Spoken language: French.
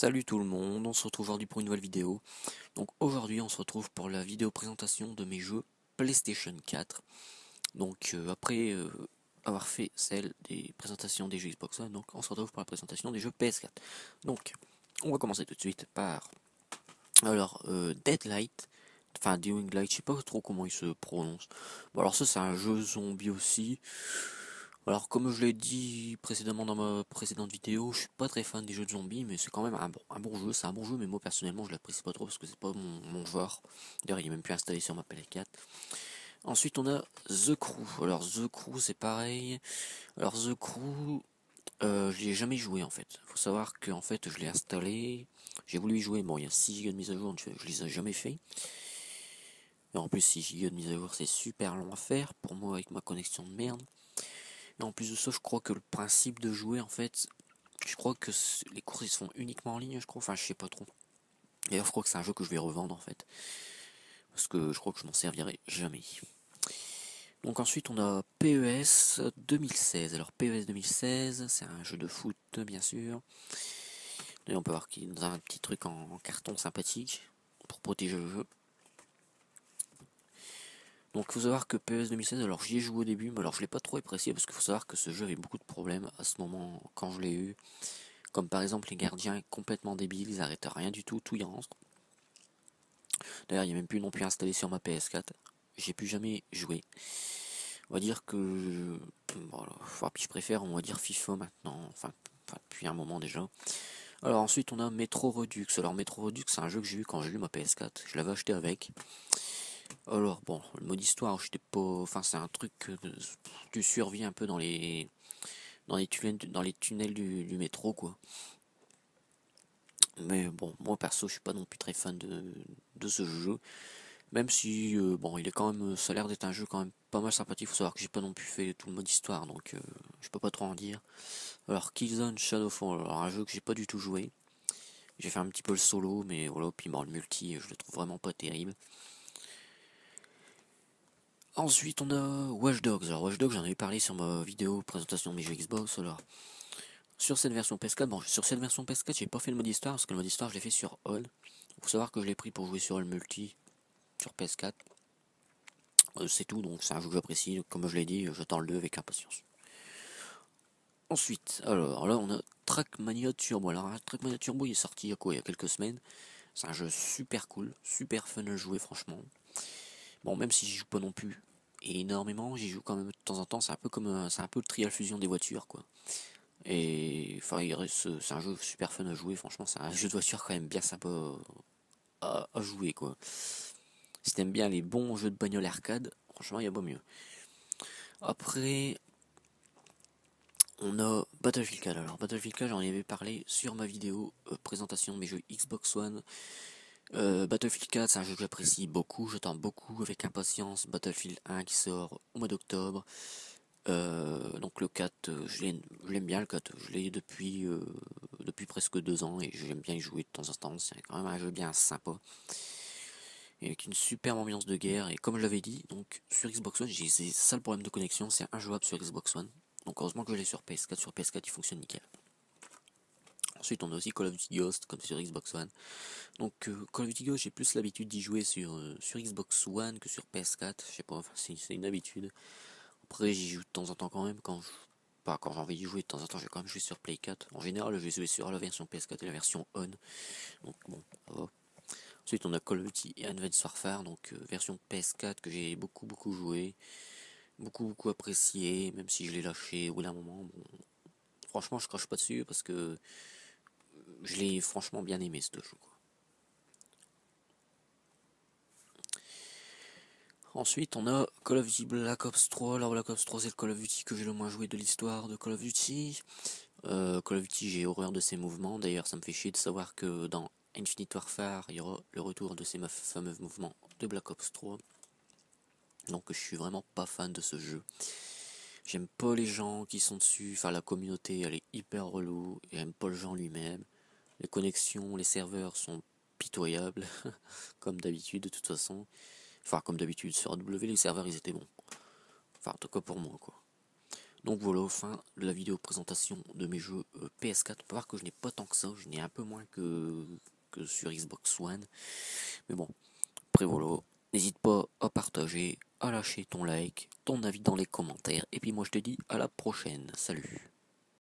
Salut tout le monde, on se retrouve aujourd'hui pour une nouvelle vidéo. Donc aujourd'hui on se retrouve pour la vidéo présentation de mes jeux PlayStation 4. Donc après avoir fait celle des présentations des jeux Xbox One, donc on se retrouve pour la présentation des jeux PS4. Donc on va commencer tout de suite par Deadlight, enfin Dying Light, je sais pas trop comment il se prononce. Bon alors ça c'est un jeu zombie aussi. Alors comme je l'ai dit précédemment dans ma précédente vidéo, je suis pas très fan des jeux de zombies, mais c'est quand même un bon jeu, c'est un bon jeu, mais moi personnellement je l'apprécie pas trop parce que c'est pas mon genre. D'ailleurs il est même plus installé sur ma PS4. Ensuite on a The Crew. Alors The Crew c'est pareil. Alors The Crew, je l'ai jamais joué en fait. Faut savoir que en fait je l'ai installé, j'ai voulu y jouer, bon il y a 6 Go de mise à jour, je les ai jamais fait. Et en plus 6 Go de mise à jour c'est super long à faire pour moi avec ma connexion de merde. Et en plus de ça, je crois que le principe de jouer, en fait, je crois que les courses ils se font uniquement en ligne, je crois. Enfin, je sais pas trop. D'ailleurs, je crois que c'est un jeu que je vais revendre en fait, parce que je crois que je m'en servirai jamais. Donc ensuite, on a PES 2016. Alors PES 2016, c'est un jeu de foot, bien sûr. Et on peut voir qu'il y a un petit truc en carton sympathique pour protéger le jeu. Donc il faut savoir que PES 2016, alors j'y ai joué au début, mais alors je l'ai pas trop apprécié parce qu'il faut savoir que ce jeu avait beaucoup de problèmes à ce moment quand je l'ai eu. Comme par exemple les gardiens complètement débiles, ils arrêtent rien du tout, tout y rentre. D'ailleurs, il n'y a même plus non plus installé sur ma PS4. J'ai plus jamais joué. On va dire que voilà, puis je préfère, on va dire FIFA maintenant, enfin depuis un moment déjà. Alors ensuite on a Metro Redux. Alors Metro Redux c'est un jeu que j'ai eu quand j'ai eu ma PS4. Je l'avais acheté avec. Alors bon, le mode histoire, j'étais pas, enfin c'est un truc que tu survis un peu dans les tunnels du métro quoi. Mais bon, moi perso, je suis pas non plus très fan de ce jeu. Même si, bon, il est quand même, ça a l'air d'être un jeu quand même pas mal sympathique. Faut savoir que j'ai pas non plus fait tout le mode histoire, donc je peux pas trop en dire. Alors, Killzone Shadowfall, alors un jeu que j'ai pas du tout joué. J'ai fait un petit peu le solo, mais voilà, puis bon, le multi, je le trouve vraiment pas terrible. Ensuite, on a Watch Dogs. Alors, Watch Dogs, j'en avais parlé sur ma vidéo présentation de mes jeux Xbox. Alors, sur cette version PS4, bon, sur cette version PS4, j'ai pas fait le mode histoire parce que le mode histoire, je l'ai fait sur All. Faut savoir que je l'ai pris pour jouer sur le multi sur PS4. C'est tout, donc c'est un jeu que j'apprécie. Comme je l'ai dit, j'attends le 2 avec impatience. Ensuite, alors là, on a Trackmania Turbo. Alors, Trackmania Turbo, il est sorti il y a quoi? Il y a quelques semaines. C'est un jeu super cool, super fun à jouer, franchement. Bon, même si j'y joue pas non plus énormément, j'y joue quand même de temps en temps. C'est un peu comme c'est un peu le Trial Fusion des voitures, quoi. Et enfin, c'est un jeu super fun à jouer. Franchement, c'est un jeu de voiture quand même bien sympa à jouer, quoi. Si t'aimes bien les bons jeux de bagnole arcade, franchement, il y a pas mieux. Après, on a Battlefield 4. Alors Battlefield 4, j'en avais parlé sur ma vidéo présentation de mes jeux Xbox One. Battlefield 4, c'est un jeu que j'apprécie beaucoup, j'attends beaucoup avec impatience. Battlefield 1 qui sort au mois d'octobre. Donc le 4, je l'aime bien le 4, je l'ai depuis presque 2 ans et j'aime bien y jouer de temps en temps. C'est quand même un jeu bien sympa. Et avec une superbe ambiance de guerre. Et comme je l'avais dit, donc sur Xbox One, j'ai ça le problème de connexion, c'est injouable sur Xbox One. Donc heureusement que je l'ai sur PS4. Sur PS4, il fonctionne nickel. Ensuite, on a aussi Call of Duty Ghost, comme sur Xbox One. Donc Call of Duty Ghost, j'ai plus l'habitude d'y jouer sur Xbox One que sur PS4. Je sais pas, enfin, c'est une habitude. Après, j'y joue de temps en temps quand même. Pas quand j'ai envie d'y jouer de temps en temps, je vais quand même jouer sur Play 4. En général, je vais jouer sur la version PS4 et la version On. Donc bon, ça va. Ensuite, on a Call of Duty et Advanced Warfare, donc version PS4 que j'ai beaucoup joué, beaucoup apprécié, même si je l'ai lâché au bout d'un moment. Bon, franchement, je crache pas dessus parce que je l'ai franchement bien aimé ce jeu, quoi. Ensuite, on a Call of Duty Black Ops 3. Alors, Black Ops 3, c'est le Call of Duty que j'ai le moins joué de l'histoire de Call of Duty. Call of Duty, j'ai horreur de ses mouvements. D'ailleurs, ça me fait chier de savoir que dans Infinite Warfare, il y aura le retour de ces fameux mouvements de Black Ops 3. Donc, je suis vraiment pas fan de ce jeu. J'aime pas les gens qui sont dessus. Enfin, la communauté, elle est hyper relou. Et j'aime pas le jeu lui-même. Les connexions, les serveurs sont pitoyables, comme d'habitude, de toute façon. Enfin, comme d'habitude, sur AW, les serveurs, ils étaient bons. Enfin, en tout cas pour moi, quoi. Donc voilà, fin de la vidéo présentation de mes jeux PS4. On peut voir que je n'ai pas tant que ça, je n'ai un peu moins que sur Xbox One. Mais bon, après voilà, n'hésite pas à partager, à lâcher ton like, ton avis dans les commentaires. Et puis moi je te dis à la prochaine. Salut.